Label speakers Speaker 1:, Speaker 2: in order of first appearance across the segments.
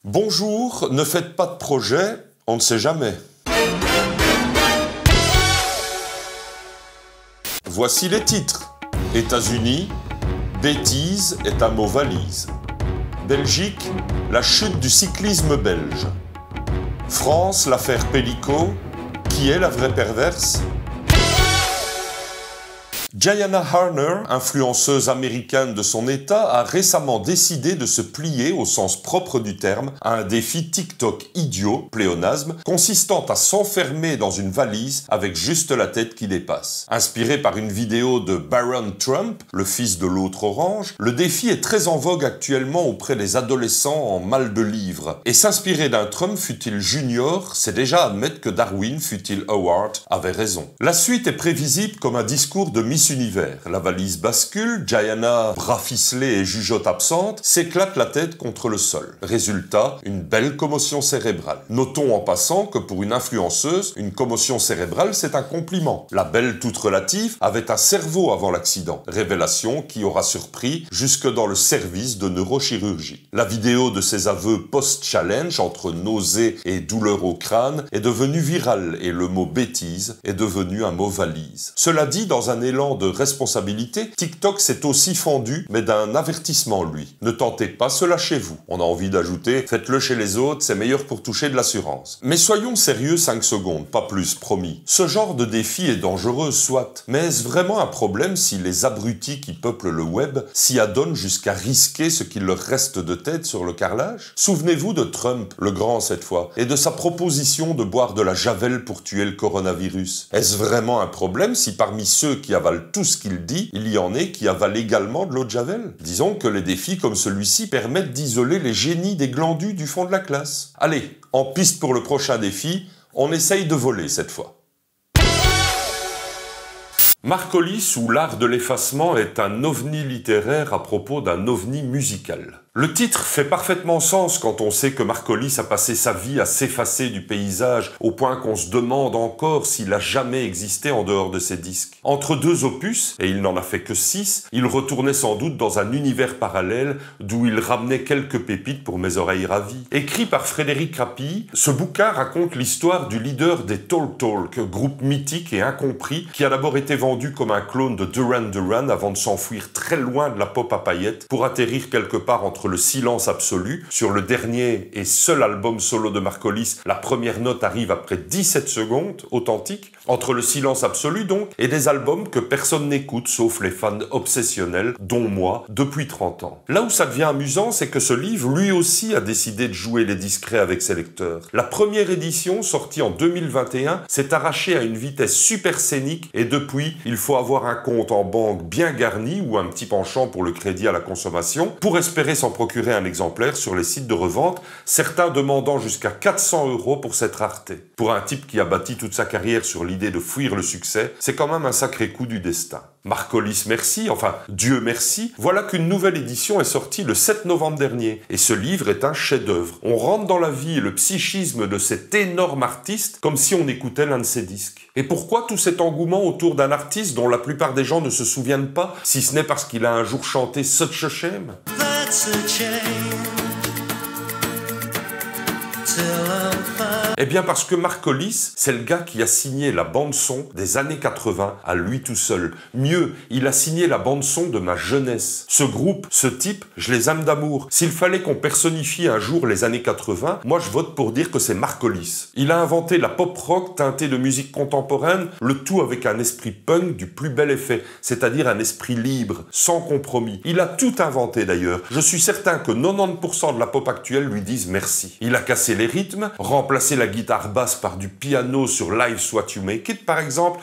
Speaker 1: Bonjour, ne faites pas de projet, on ne sait jamais. Voici les titres. États-Unis, bêtise est un mot valise. Belgique, la chute du cyclisme belge. France, l'affaire Pellico, qui est la vraie perverse? Diana Harner, influenceuse américaine de son état, a récemment décidé de se plier, au sens propre du terme, à un défi TikTok idiot, pléonasme, consistant à s'enfermer dans une valise avec juste la tête qui dépasse. Inspiré par une vidéo de Barron Trump, le fils de l'autre orange, le défi est très en vogue actuellement auprès des adolescents en mal de livres. Et s'inspirer d'un Trump, fût-il junior, c'est déjà admettre que Darwin, fût-il Howard, avait raison. La suite est prévisible comme un discours de Miss Univers. La valise bascule, Diana, bras ficelés et jugeote absente, s'éclate la tête contre le sol. Résultat, une belle commotion cérébrale. Notons en passant que pour une influenceuse, une commotion cérébrale, c'est un compliment. La belle toute relative avait un cerveau avant l'accident. Révélation qui aura surpris jusque dans le service de neurochirurgie. La vidéo de ses aveux post-challenge entre nausées et douleurs au crâne est devenue virale et le mot bêtise est devenu un mot valise. Cela dit, dans un élan de responsabilité, TikTok s'est aussi fendu, mais d'un avertissement lui. Ne tentez pas cela chez vous. On a envie d'ajouter, faites-le chez les autres, c'est meilleur pour toucher de l'assurance. Mais soyons sérieux 5 secondes, pas plus, promis. Ce genre de défi est dangereux, soit. Mais est-ce vraiment un problème si les abrutis qui peuplent le web s'y adonnent jusqu'à risquer ce qu'il leur reste de tête sur le carrelage? Souvenez-vous de Trump, le grand cette fois, et de sa proposition de boire de la javel pour tuer le coronavirus. Est-ce vraiment un problème si parmi ceux qui avalent tout ce qu'il dit, il y en est qui avalent également de l'eau de javel? Disons que les défis comme celui-ci permettent d'isoler les génies des glandus du fond de la classe. Allez, en piste pour le prochain défi, on essaye de voler cette fois. Marcolis ou l'art de l'effacement est un ovni littéraire à propos d'un ovni musical. Le titre fait parfaitement sens quand on sait que Marcolis a passé sa vie à s'effacer du paysage au point qu'on se demande encore s'il a jamais existé en dehors de ses disques. Entre deux opus, et il n'en a fait que 6, il retournait sans doute dans un univers parallèle d'où il ramenait quelques pépites pour mes oreilles ravies. Écrit par Frédéric Rapilly, ce bouquin raconte l'histoire du leader des Talk Talk, groupe mythique et incompris qui a d'abord été vendu comme un clone de Duran Duran avant de s'enfuir très loin de la pop à paillettes pour atterrir quelque part entre le silence absolu. Sur le dernier et seul album solo de Marcolis, la première note arrive après 17 secondes, authentique, entre le silence absolu donc, et des albums que personne n'écoute sauf les fans obsessionnels, dont moi, depuis 30 ans. Là où ça devient amusant, c'est que ce livre, lui aussi, a décidé de jouer les discrets avec ses lecteurs. La première édition, sortie en 2021, s'est arrachée à une vitesse super scénique et depuis, il faut avoir un compte en banque bien garni ou un petit penchant pour le crédit à la consommation pour espérer s'en procurer un exemplaire sur les sites de revente, certains demandant jusqu'à 400 € pour cette rareté. Pour un type qui a bâti toute sa carrière sur l'idée de fuir le succès, c'est quand même un sacré coup du destin. Marcolis merci, enfin Dieu merci, voilà qu'une nouvelle édition est sortie le 7 novembre dernier. Et ce livre est un chef-d'œuvre. On rentre dans la vie et le psychisme de cet énorme artiste comme si on écoutait l'un de ses disques. Et pourquoi tout cet engouement autour d'un artiste dont la plupart des gens ne se souviennent pas, si ce n'est parce qu'il a un jour chanté Such a Shame? Eh bien parce que Marcolis, c'est le gars qui a signé la bande-son des années 80 à lui tout seul. Mieux, il a signé la bande-son de ma jeunesse. Ce groupe, ce type, je les aime d'amour. S'il fallait qu'on personnifie un jour les années 80, moi je vote pour dire que c'est Marcolis. Il a inventé la pop-rock teintée de musique contemporaine, le tout avec un esprit punk du plus bel effet, c'est-à-dire un esprit libre, sans compromis. Il a tout inventé d'ailleurs. Je suis certain que 90% de la pop actuelle lui disent merci. Il a cassé les rythmes, remplacé la guitare basse par du piano sur Life's What You Make It par exemple.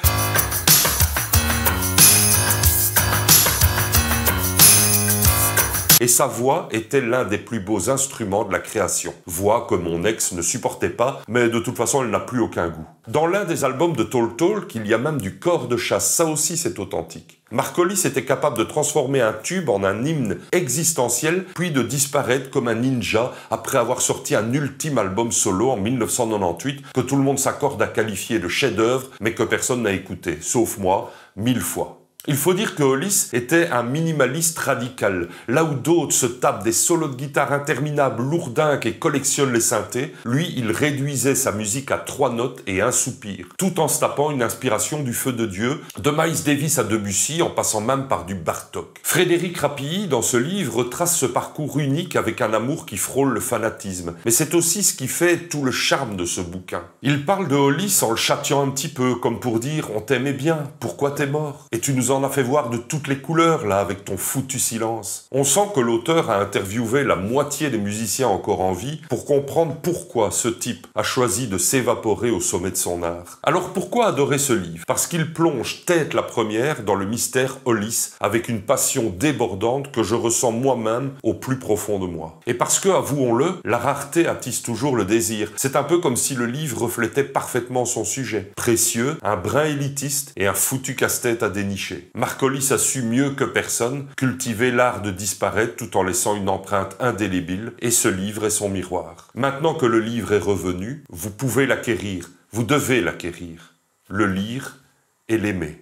Speaker 1: Et sa voix était l'un des plus beaux instruments de la création. Voix que mon ex ne supportait pas, mais de toute façon elle n'a plus aucun goût. Dans l'un des albums de Talk Talk, il y a même du corps de chasse, ça aussi c'est authentique. Marcolis était capable de transformer un tube en un hymne existentiel, puis de disparaître comme un ninja après avoir sorti un ultime album solo en 1998 que tout le monde s'accorde à qualifier de chef-d'œuvre, mais que personne n'a écouté, sauf moi, 1000 fois. Il faut dire que Hollis était un minimaliste radical. Là où d'autres se tapent des solos de guitare interminables, lourdingues et collectionnent les synthés, lui, il réduisait sa musique à 3 notes et un soupir, tout en se tapant une inspiration du feu de Dieu, de Miles Davis à Debussy, en passant même par du Bartók. Frédéric Rapilly, dans ce livre, retrace ce parcours unique avec un amour qui frôle le fanatisme. Mais c'est aussi ce qui fait tout le charme de ce bouquin. Il parle de Hollis en le châtiant un petit peu, comme pour dire « On t'aimait bien, pourquoi t'es mort ? Et tu nous en as fait voir de toutes les couleurs, là, avec ton foutu silence. » On sent que l'auteur a interviewé la moitié des musiciens encore en vie pour comprendre pourquoi ce type a choisi de s'évaporer au sommet de son art. Alors pourquoi adorer ce livre? Parce qu'il plonge tête la première dans le mystère Hollis avec une passion débordante que je ressens moi-même au plus profond de moi. Et parce que, avouons-le, la rareté attise toujours le désir. C'est un peu comme si le livre reflétait parfaitement son sujet. Précieux, un brin élitiste et un foutu casse-tête à dénicher. Marc Hollis a su mieux que personne cultiver l'art de disparaître tout en laissant une empreinte indélébile, et ce livre est son miroir. Maintenant que le livre est revenu, vous pouvez l'acquérir, vous devez l'acquérir, le lire et l'aimer.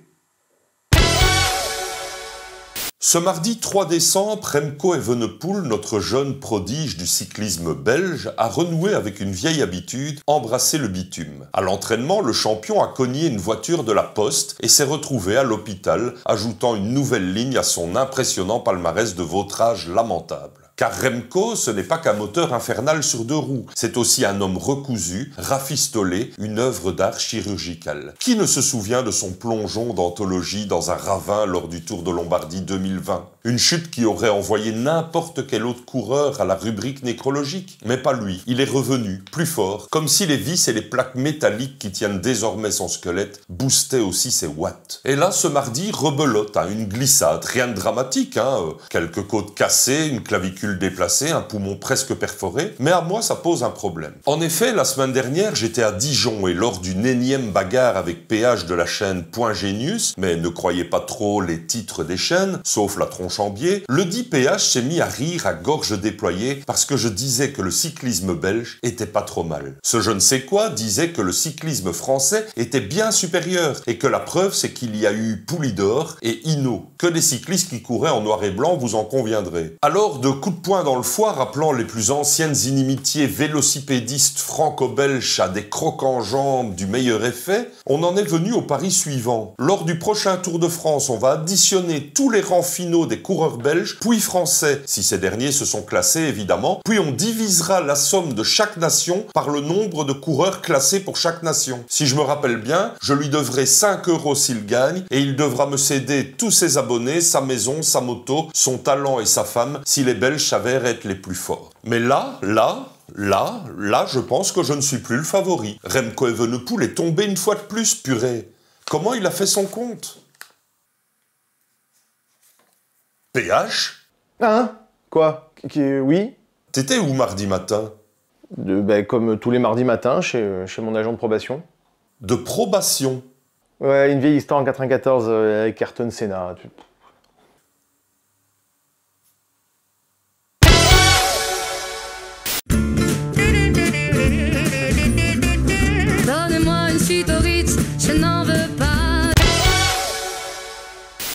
Speaker 1: Ce mardi 3 décembre, Remco Evenepoel, notre jeune prodige du cyclisme belge, a renoué avec une vieille habitude, embrasser le bitume. À l'entraînement, le champion a cogné une voiture de la Poste et s'est retrouvé à l'hôpital, ajoutant une nouvelle ligne à son impressionnant palmarès de vautrage lamentable. Car Remco, ce n'est pas qu'un moteur infernal sur 2 roues, c'est aussi un homme recousu, rafistolé, une œuvre d'art chirurgicale. Qui ne se souvient de son plongeon d'anthologie dans un ravin lors du Tour de Lombardie 2020 ? Une chute qui aurait envoyé n'importe quel autre coureur à la rubrique nécrologique. Mais pas lui, il est revenu, plus fort, comme si les vis et les plaques métalliques qui tiennent désormais son squelette boostaient aussi ses watts. Et là, ce mardi, rebelote, une glissade, rien de dramatique, quelques côtes cassées, une clavicule déplacée, un poumon presque perforé, mais à moi ça pose un problème. En effet, la semaine dernière, j'étais à Dijon et lors d'une énième bagarre avec PH de la chaîne Point Genius, mais ne croyez pas trop les titres des chaînes, sauf la tronche en biais, le dit PH s'est mis à rire à gorge déployée parce que je disais que le cyclisme belge était pas trop mal. Ce je ne sais quoi disait que le cyclisme français était bien supérieur et que la preuve c'est qu'il y a eu Poulidor et Hinault, que des cyclistes qui couraient en noir et blanc, vous en conviendrez. Alors, de coups de poing dans le foie rappelant les plus anciennes inimitiés vélocipédistes franco-belges à des crocs en jambes du meilleur effet, on en est venu au pari suivant. Lors du prochain Tour de France, on va additionner tous les rangs finaux des coureurs belges, puis français, si ces derniers se sont classés évidemment, puis on divisera la somme de chaque nation par le nombre de coureurs classés pour chaque nation. Si je me rappelle bien, je lui devrai 5 € s'il gagne, et il devra me céder tous ses abonnés, sa maison, sa moto, son talent et sa femme, si les Belges s'avèrent être les plus forts. Mais là, je pense que je ne suis plus le favori. Remco Evenepoel est tombé une fois de plus, purée. Comment il a fait son compte? PH?
Speaker 2: Hein? Quoi? Oui?
Speaker 1: T'étais où mardi matin?
Speaker 2: Comme tous les mardis matins, chez mon agent de probation.
Speaker 1: De probation?
Speaker 2: Ouais, une vieille histoire en 94 avec Ayrton Senna.
Speaker 3: Donnez-moi une suite au Ritz, je n'en veux pas.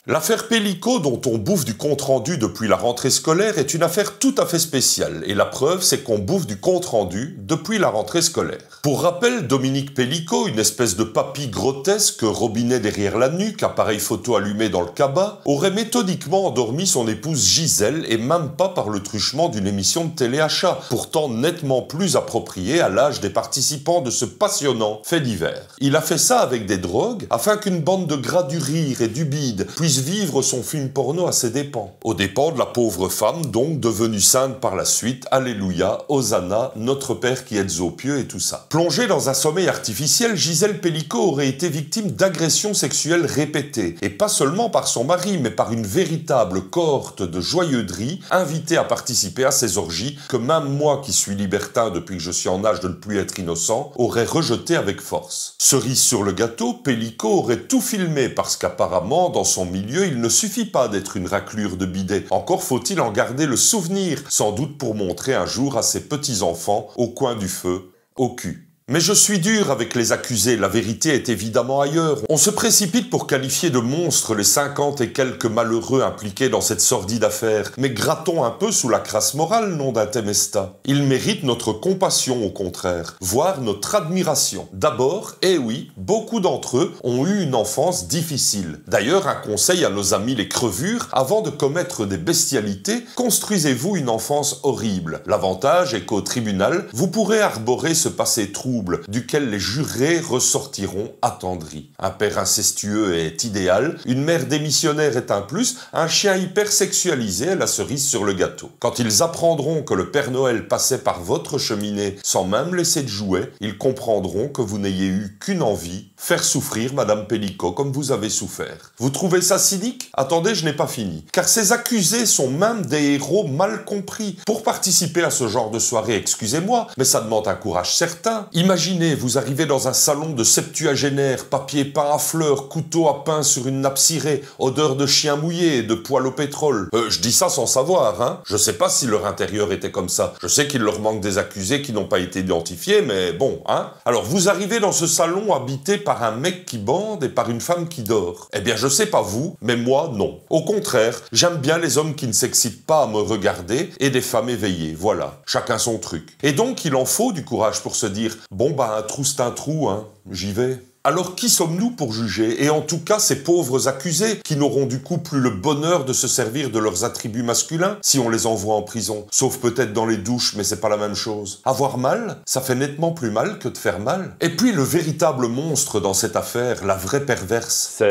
Speaker 1: L'affaire Pellico, dont on bouffe du compte-rendu depuis la rentrée scolaire, est une affaire tout à fait spéciale. Et la preuve, c'est qu'on bouffe du compte-rendu depuis la rentrée scolaire. Pour rappel, Dominique Pellico, une espèce de papy grotesque, robinet derrière la nuque, appareil photo allumé dans le cabas, aurait méthodiquement endormi son épouse Gisèle, et même pas par le truchement d'une émission de téléachat, pourtant nettement plus appropriée à l'âge des participants de ce passionnant fait divers. Il a fait ça avec des drogues, afin qu'une bande de gras du rire et du bide puisse vivre son film porno à ses dépens. Aux dépens de la pauvre femme, donc devenue sainte par la suite, alléluia, hosanna, notre Père qui êtes aux pieux et tout ça. Plongée dans un sommeil artificiel, Gisèle Pellico aurait été victime d'agressions sexuelles répétées, et pas seulement par son mari, mais par une véritable cohorte de joyeuderies invités à participer à ces orgies que même moi qui suis libertin depuis que je suis en âge de ne plus être innocent, aurais rejeté avec force. Cerise sur le gâteau, Pellico aurait tout filmé parce qu'apparemment, dans son milieu, il ne suffit pas d'être une raclure de bidet. Encore faut-il en garder le souvenir, sans doute pour montrer un jour à ses petits-enfants, au coin du feu, au cul. Mais je suis dur avec les accusés, la vérité est évidemment ailleurs. On se précipite pour qualifier de monstres les 50 et quelques malheureux impliqués dans cette sordide affaire. Mais grattons un peu sous la crasse morale, nom d'un Tempesta. Ils méritent notre compassion au contraire, voire notre admiration. D'abord, oui, beaucoup d'entre eux ont eu une enfance difficile. D'ailleurs, un conseil à nos amis les crevures, avant de commettre des bestialités, construisez-vous une enfance horrible. L'avantage est qu'au tribunal, vous pourrez arborer ce passé trouble, duquel les jurés ressortiront attendris. Un père incestueux est idéal, une mère démissionnaire est un plus, un chien hypersexualisé est la cerise sur le gâteau. Quand ils apprendront que le Père Noël passait par votre cheminée sans même laisser de jouets, ils comprendront que vous n'ayez eu qu'une envie, faire souffrir Madame Pellicot comme vous avez souffert. Vous trouvez ça cynique? Attendez, je n'ai pas fini. Car ces accusés sont même des héros mal compris. Pour participer à ce genre de soirée, excusez-moi, mais ça demande un courage certain. Imaginez, vous arrivez dans un salon de septuagénaires, papier peint à fleurs, couteau à pain sur une nappe cirée, odeur de chien mouillé et de poêle au pétrole. Je dis ça sans savoir, hein. Je sais pas si leur intérieur était comme ça. Je sais qu'il leur manque des accusés qui n'ont pas été identifiés, mais bon, hein. Alors vous arrivez dans ce salon habité par un mec qui bande et par une femme qui dort. Eh bien, je sais pas vous, mais moi, non. Au contraire, j'aime bien les hommes qui ne s'excitent pas à me regarder et des femmes éveillées, voilà. Chacun son truc. Et donc, il en faut du courage pour se dire « Bon, bah, un trou c'est un trou, hein, j'y vais ». Alors qui sommes-nous pour juger? Et en tout cas ces pauvres accusés qui n'auront du coup plus le bonheur de se servir de leurs attributs masculins si on les envoie en prison. Sauf peut-être dans les douches, mais c'est pas la même chose. Avoir mal, ça fait nettement plus mal que de faire mal. Et puis le véritable monstre dans cette affaire, la vraie perverse,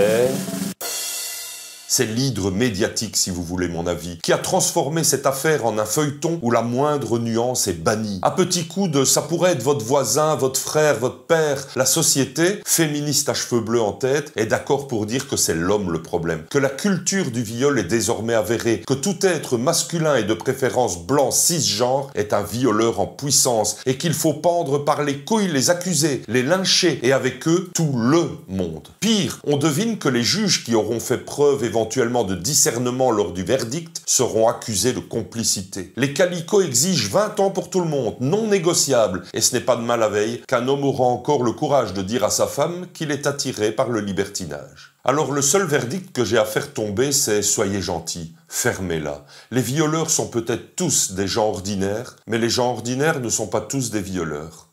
Speaker 1: c'est l'hydre médiatique, si vous voulez mon avis, qui a transformé cette affaire en un feuilleton où la moindre nuance est bannie. À petits coups de « ça pourrait être votre voisin, votre frère, votre père », la société, féministe à cheveux bleus en tête, est d'accord pour dire que c'est l'homme le problème, que la culture du viol est désormais avérée, que tout être masculin et de préférence blanc cisgenre est un violeur en puissance, et qu'il faut pendre par les couilles les accusés, les lyncher, et avec eux tout le monde. Pire, on devine que les juges qui auront fait preuve éventuellement de discernement lors du verdict, seront accusés de complicité. Les calicots exigent 20 ans pour tout le monde, non négociable, et ce n'est pas de mal la veille qu'un homme aura encore le courage de dire à sa femme qu'il est attiré par le libertinage. Alors le seul verdict que j'ai à faire tomber, c'est « soyez gentils, fermez-la ». Les violeurs sont peut-être tous des gens ordinaires, mais les gens ordinaires ne sont pas tous des violeurs.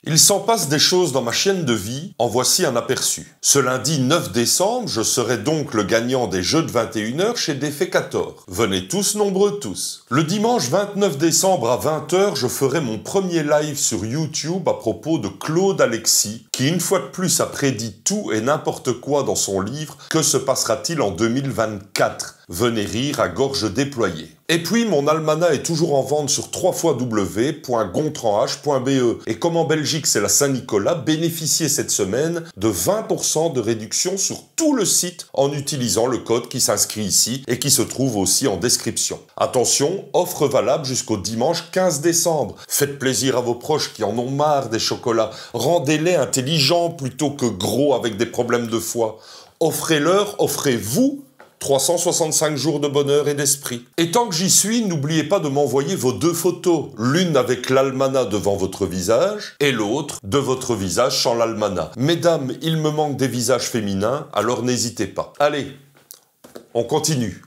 Speaker 1: Il s'en passe des choses dans ma chaîne de vie, en voici un aperçu. Ce lundi 9 décembre, je serai donc le gagnant des jeux de 21h chez Defecator. Venez tous, nombreux tous. Le dimanche 29 décembre à 20h, je ferai mon premier live sur YouTube à propos de Claude Alexis, qui une fois de plus a prédit tout et n'importe quoi dans son livre « Que se passera-t-il en 2024 ?» Venez rire à gorge déployée. Et puis, mon almanach est toujours en vente sur www.gontranh.be. Et comme en Belgique, c'est la Saint-Nicolas, bénéficiez cette semaine de 20% de réduction sur tout le site en utilisant le code qui s'inscrit ici et qui se trouve aussi en description. Attention, offre valable jusqu'au dimanche 15 décembre. Faites plaisir à vos proches qui en ont marre des chocolats. Rendez-les intelligents plutôt que gros avec des problèmes de foie. Offrez-leur, offrez-vous 365 jours de bonheur et d'esprit. Et tant que j'y suis, n'oubliez pas de m'envoyer vos 2 photos, l'une avec l'almanach devant votre visage et l'autre de votre visage sans l'almanach. Mesdames, il me manque des visages féminins, alors n'hésitez pas. Allez, on continue.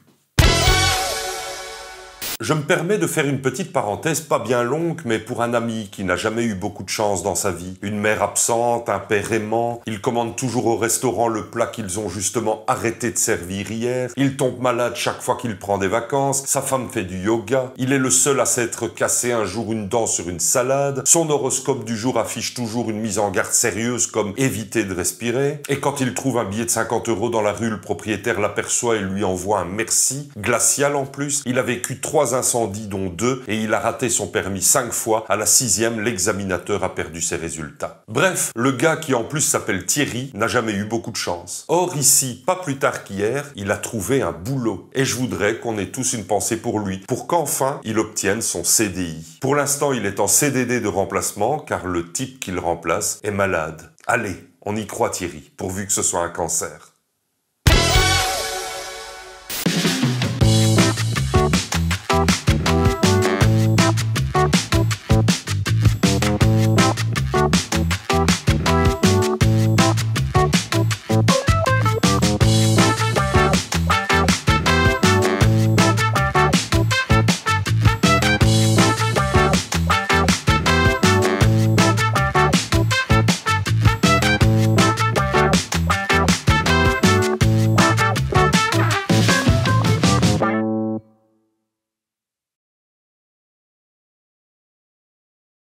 Speaker 1: Je me permets de faire une petite parenthèse pas bien longue, mais pour un ami qui n'a jamais eu beaucoup de chance dans sa vie. Une mère absente, un père aimant, il commande toujours au restaurant le plat qu'ils ont justement arrêté de servir hier, il tombe malade chaque fois qu'il prend des vacances, sa femme fait du yoga, il est le seul à s'être cassé un jour une dent sur une salade, son horoscope du jour affiche toujours une mise en garde sérieuse comme éviter de respirer, et quand il trouve un billet de 50 € dans la rue, le propriétaire l'aperçoit et lui envoie un merci, glacial en plus, il a vécu 3 incendies dont 2 et il a raté son permis 5 fois, à la 6e l'examinateur a perdu ses résultats. Bref, le gars qui en plus s'appelle Thierry n'a jamais eu beaucoup de chance. Or ici, pas plus tard qu'hier, il a trouvé un boulot et je voudrais qu'on ait tous une pensée pour lui, pour qu'enfin il obtienne son CDI. Pour l'instant il est en CDD de remplacement car le type qu'il remplace est malade. Allez, on y croit Thierry, pourvu que ce soit un cancer.